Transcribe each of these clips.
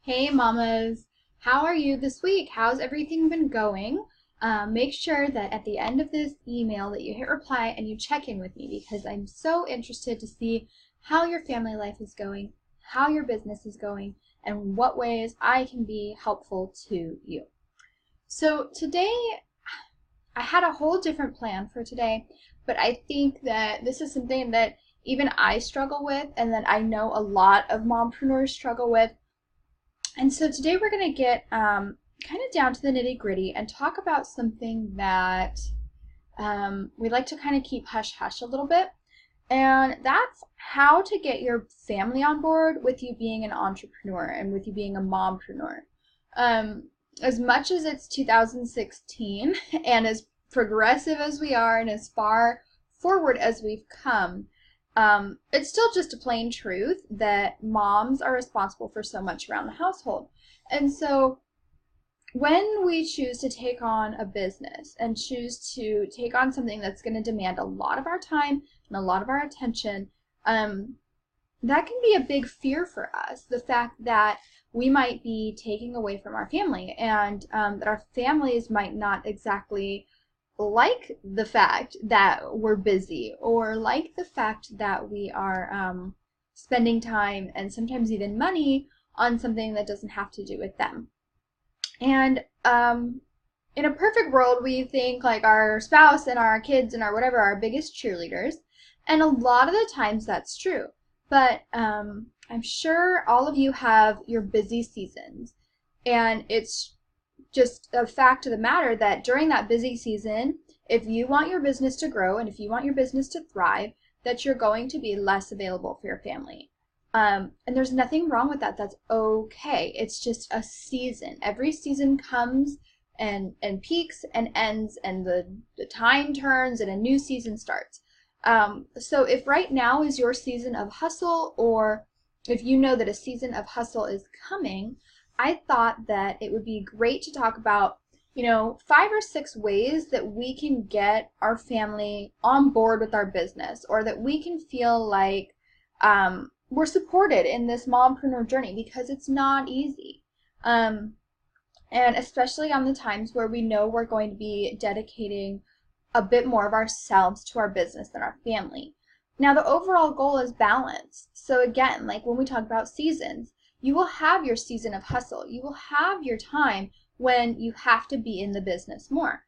Hey mamas, how are you this week? How's everything been going? Make sure that at the end of this email that you hit reply and you check in with me because I'm so interested to see how your family life is going, how your business is going, and what ways I can be helpful to you. So today I had a whole different plan for today, but I think that this is something that even I struggle with and that I know a lot of mompreneurs struggle with. And so today we're going to get kind of down to the nitty gritty and talk about something that we like to kind of keep hush hush a little bit. And that's how to get your family on board with you being an entrepreneur and with you being a mompreneur. As much as it's 2016 and as progressive as we are and as far forward as we've come, it's still just a plain truth that moms are responsible for so much around the household. And so when we choose to take on a business and choose to take on something that's going to demand a lot of our time and a lot of our attention, that can be a big fear for us. The fact that we might be taking away from our family and that our families might not exactly like the fact that we're busy or like the fact that we are spending time and sometimes even money on something that doesn't have to do with them. And in a perfect world, we think like our spouse and our kids and our whatever are our biggest cheerleaders. And a lot of the times that's true. But I'm sure all of you have your busy seasons. And it's just a fact of the matter that during that busy season, if you want your business to grow and if you want your business to thrive, that you're going to be less available for your family. And there's nothing wrong with that. That's okay. It's just a season. Every season comes and peaks and ends, and the time turns and a new season starts. So if right now is your season of hustle, or if you know that a season of hustle is coming, I thought that it would be great to talk about, 5 or 6 ways that we can get our family on board with our business, or that we can feel like we're supported in this mompreneur journey, because it's not easy. And especially on the times where we know we're going to be dedicating a bit more of ourselves to our business than our family. Now, the overall goal is balance. So again, like when we talk about seasons, you will have your season of hustle. You will have your time when you have to be in the business more.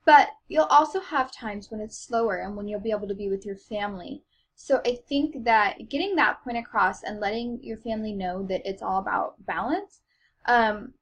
But you'll also have times when it's slower and when you'll be able to be with your family. So I think that getting that point across and letting your family know that it's all about balance, and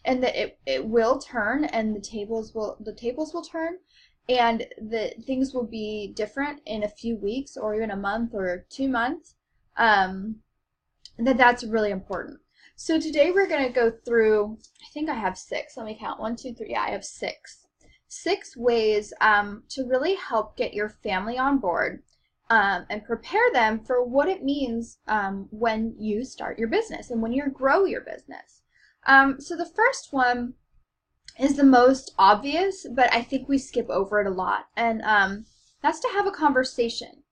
that it will turn and the tables will turn, and that things will be different in a few weeks or even a month or 2 months, that's really important. So today we're going to go through, I think I have 6. Let me count. 1, 2, 3. Yeah, I have 6. 6 ways to really help get your family on board and prepare them for what it means when you start your business and when you grow your business. So the first one is the most obvious, but I think we skip over it a lot, and that's to have a conversation.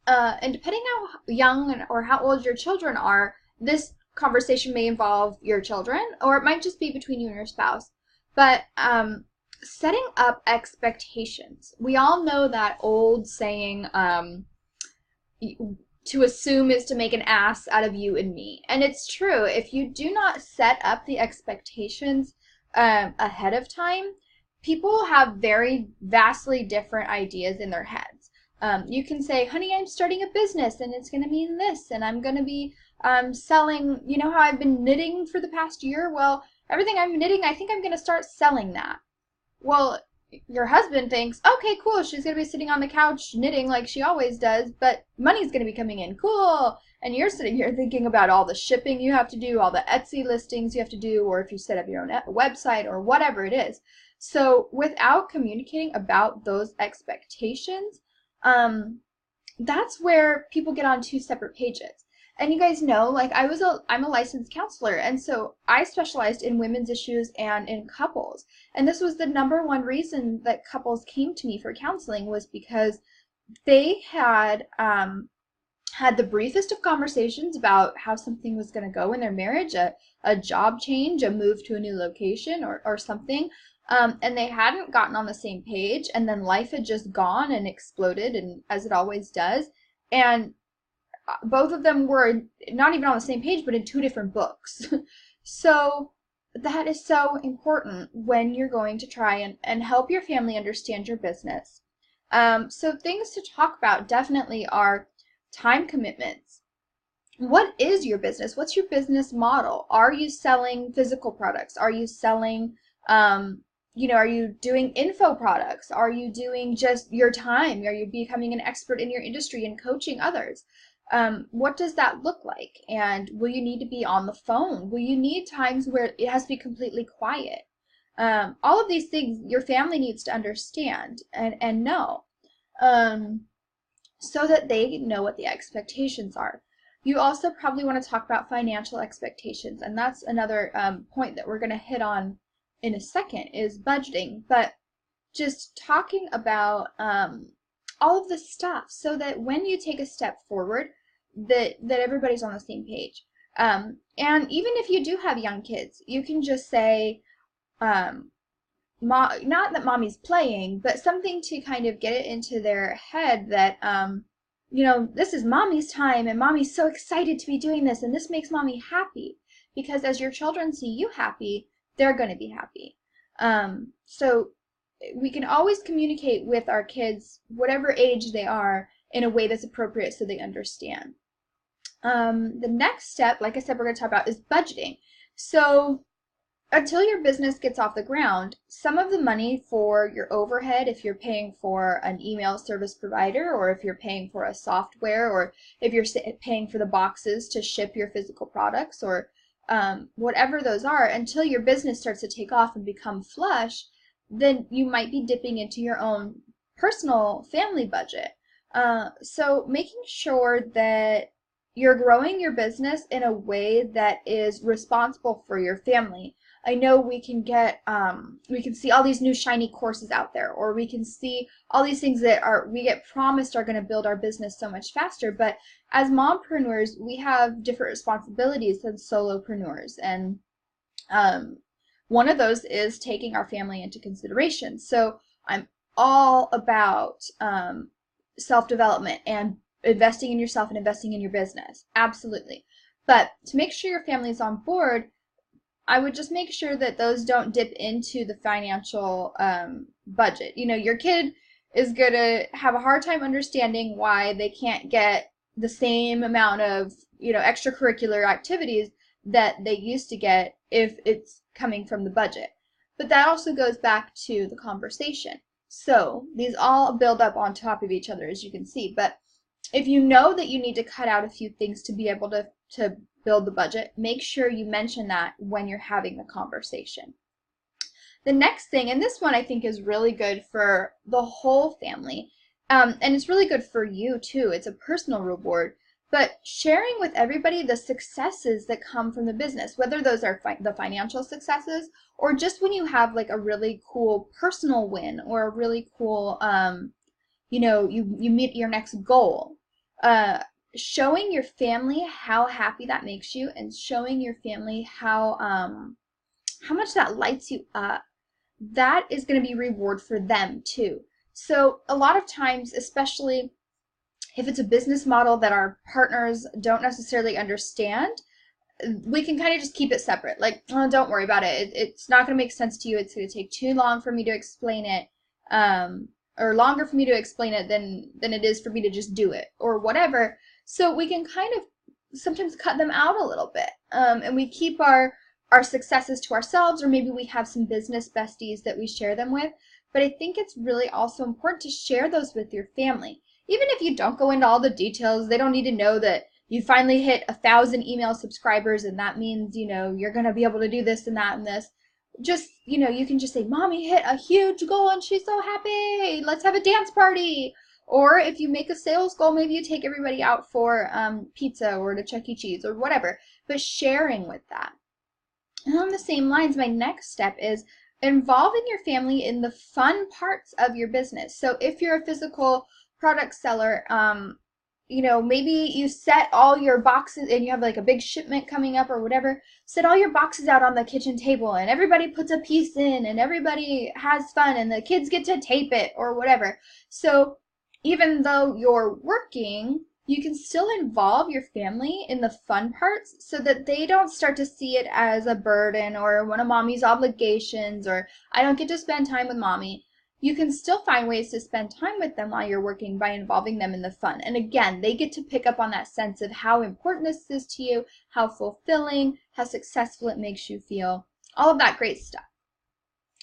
And depending on how young or how old your children are, this conversation may involve your children, or it might just be between you and your spouse. But setting up expectations. We all know that old saying, to assume is to make an ass out of you and me. And it's true. If you do not set up the expectations ahead of time, people have very vastly different ideas in their heads. You can say, honey, I'm starting a business and it's going to mean this, and I'm going to be selling, you know how I've been knitting for the past year? Well, everything I'm knitting, I think I'm going to start selling that. Well, your husband thinks, okay, cool, she's going to be sitting on the couch knitting like she always does, but money's going to be coming in. Cool. And you're sitting here thinking about all the shipping you have to do, all the Etsy listings you have to do, or if you set up your own website or whatever it is. So without communicating about those expectations, that's where people get on 2 separate pages. And you guys know, like I'm a licensed counselor, and so I specialized in women's issues and in couples. And this was the #1 reason that couples came to me for counseling, was because they had had the briefest of conversations about how something was going to go in their marriage, a job change, a move to a new location, or something. And they hadn't gotten on the same page, and then life had just gone and exploded, and as it always does. And both of them were not even on the same page, but in two different books. So that is so important when you're going to try and help your family understand your business. So things to talk about definitely are time commitments. What is your business? What's your business model? Are you selling physical products? Are you selling, are you doing info products? Are you doing just your time? Are you becoming an expert in your industry and coaching others? What does that look like? And will you need to be on the phone? Will you need times where it has to be completely quiet? All of these things your family needs to understand and know, so that they know what the expectations are. You also probably want to talk about financial expectations, and that's another point that we're going to hit on in a second, is budgeting. But just talking about all of this stuff, so that when you take a step forward, that everybody's on the same page. And even if you do have young kids, you can just say, not that mommy's playing, but something to kind of get it into their head that, this is mommy's time, and mommy's so excited to be doing this, and this makes mommy happy. Because as your children see you happy, they're going to be happy. So we can always communicate with our kids, whatever age they are, in a way that's appropriate so they understand. The next step, like I said, we're going to talk about is budgeting. So until your business gets off the ground, some of the money for your overhead, if you're paying for an email service provider, or if you're paying for a software, or if you're paying for the boxes to ship your physical products, or whatever those are, until your business starts to take off and become flush, then you might be dipping into your own personal family budget. So making sure that you're growing your business in a way that is responsible for your family. I know we can see all these new shiny courses out there, or we can see all these things that we get promised are going to build our business so much faster. But as mompreneurs, we have different responsibilities than solopreneurs, and one of those is taking our family into consideration. So I'm all about self-development and investing in yourself and investing in your business. Absolutely. But to make sure your family is on board, I would just make sure that those don't dip into the financial budget. Your kid is going to have a hard time understanding why they can't get the same amount of, extracurricular activities that they used to get if it's coming from the budget. But that also goes back to the conversation. So these all build up on top of each other, as you can see. But if you know that you need to cut out a few things to be able to build the budget, make sure you mention that when you're having the conversation. The next thing, and this one I think is really good for the whole family, and it's really good for you too. It's a personal reward, but sharing with everybody the successes that come from the business, whether those are the financial successes, or just when you have like a really cool personal win, or a really cool, you meet your next goal. Showing your family how happy that makes you, and showing your family how much that lights you up, that is going to be reward for them too. So a lot of times, especially if it's a business model that our partners don't necessarily understand, we can kind of just keep it separate. Like, oh, don't worry about it. It's not going to make sense to you. It's going to take too long for me to explain it. Or longer for me to explain it than it is for me to just do it, or whatever. So we can kind of sometimes cut them out a little bit, and we keep our successes to ourselves, or maybe we have some business besties that we share them with. But I think it's really also important to share those with your family. Even if you don't go into all the details, they don't need to know that you finally hit 1,000 email subscribers, and that means, you're going to be able to do this and that and this. Just, you can just say, Mommy hit a huge goal and she's so happy. Let's have a dance party. Or if you make a sales goal, maybe you take everybody out for pizza or to Chuck E. Cheese or whatever. But sharing with that. And on the same lines, my next step is involving your family in the fun parts of your business. So if you're a physical product seller, maybe you set all your boxes and you have like a big shipment coming up or whatever, set all your boxes out on the kitchen table and everybody puts a piece in and everybody has fun and the kids get to tape it or whatever. So even though you're working, you can still involve your family in the fun parts so that they don't start to see it as a burden or one of mommy's obligations or I don't get to spend time with mommy. You can still find ways to spend time with them while you're working by involving them in the fun. And again, they get to pick up on that sense of how important this is to you, how fulfilling, how successful it makes you feel, all of that great stuff.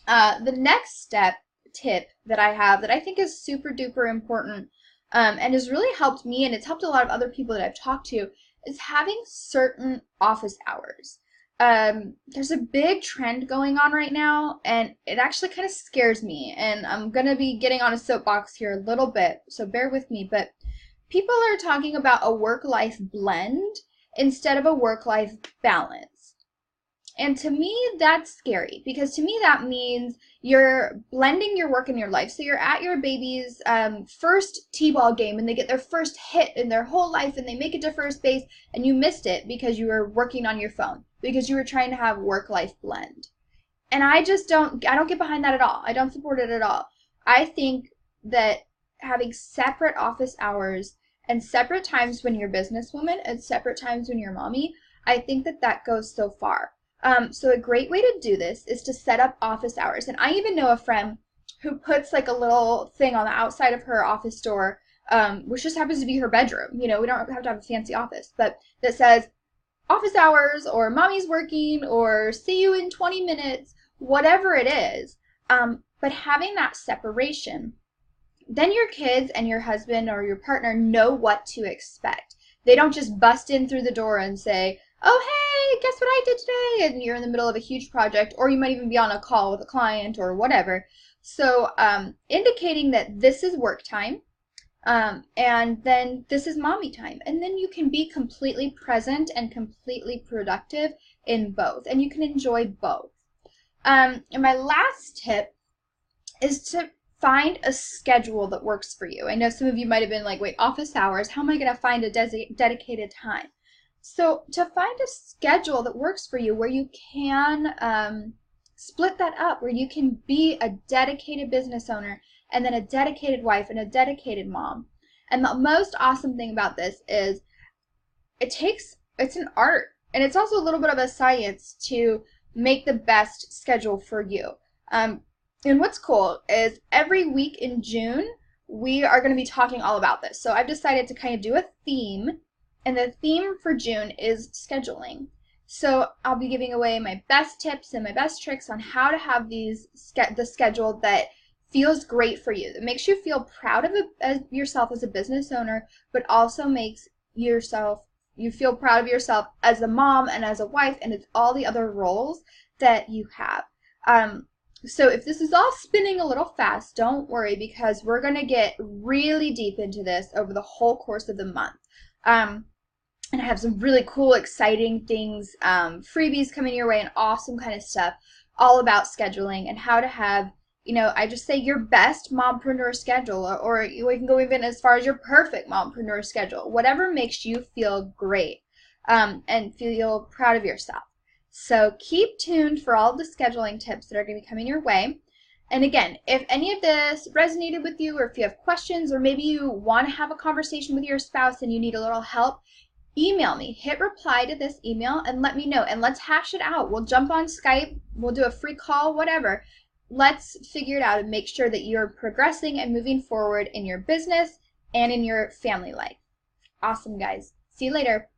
The next tip that I have that I think is super duper important and has really helped me, and it's helped a lot of other people that I've talked to, is having certain office hours. There's a big trend going on right now, and it actually kind of scares me, and I'm going to be getting on a soapbox here a little bit, so bear with me, but people are talking about a work-life blend instead of a work-life balance. And to me, that's scary because to me that means you're blending your work and your life. So you're at your baby's first t-ball game and they get their first hit in their whole life and they make it to first base and you missed it because you were working on your phone, because you were trying to have work-life blend. And I don't get behind that at all. I don't support it at all. I think that having separate office hours and separate times when you're a businesswoman and separate times when you're mommy, I think that goes so far. So a great way to do this is to set up office hours. And I even know a friend who puts like a little thing on the outside of her office door, which just happens to be her bedroom. We don't have to have a fancy office, but that says office hours or mommy's working or see you in 20 minutes, whatever it is. But having that separation, then your kids and your husband or your partner know what to expect. They don't just bust in through the door and say, oh, hey, guess what I did today? And you're in the middle of a huge project, or you might even be on a call with a client or whatever. So indicating that this is work time, and then this is mommy time. And then you can be completely present and completely productive in both, and you can enjoy both. And my last tip is to find a schedule that works for you. I know some of you might have been like, wait, office hours, how am I going to find a dedicated time? So to find a schedule that works for you where you can split that up, where you can be a dedicated business owner and then a dedicated wife and a dedicated mom. And the most awesome thing about this is it's an art, and it's also a little bit of a science to make the best schedule for you. And what's cool is every week in June, we are going to be talking all about this. So I've decided to kind of do a theme. And the theme for June is scheduling. So I'll be giving away my best tips and my best tricks on how to have the schedule that feels great for you, that makes you feel proud of yourself as a business owner, but also makes you feel proud of yourself as a mom and as a wife and as all the other roles that you have. So if this is all spinning a little fast, don't worry, because we're going to get really deep into this over the whole course of the month. And I have some really cool, exciting things, freebies coming your way and awesome kind of stuff all about scheduling and how to have, I just say your best mompreneur schedule, or you can go even as far as your perfect mompreneur schedule, whatever makes you feel great and feel proud of yourself. So keep tuned for all the scheduling tips that are going to be coming your way. And again, if any of this resonated with you, or if you have questions, or maybe you want to have a conversation with your spouse and you need a little help, email me. Hit reply to this email and let me know. And let's hash it out. We'll jump on Skype. We'll do a free call, whatever. Let's figure it out and make sure that you're progressing and moving forward in your business and in your family life. Awesome, guys. See you later.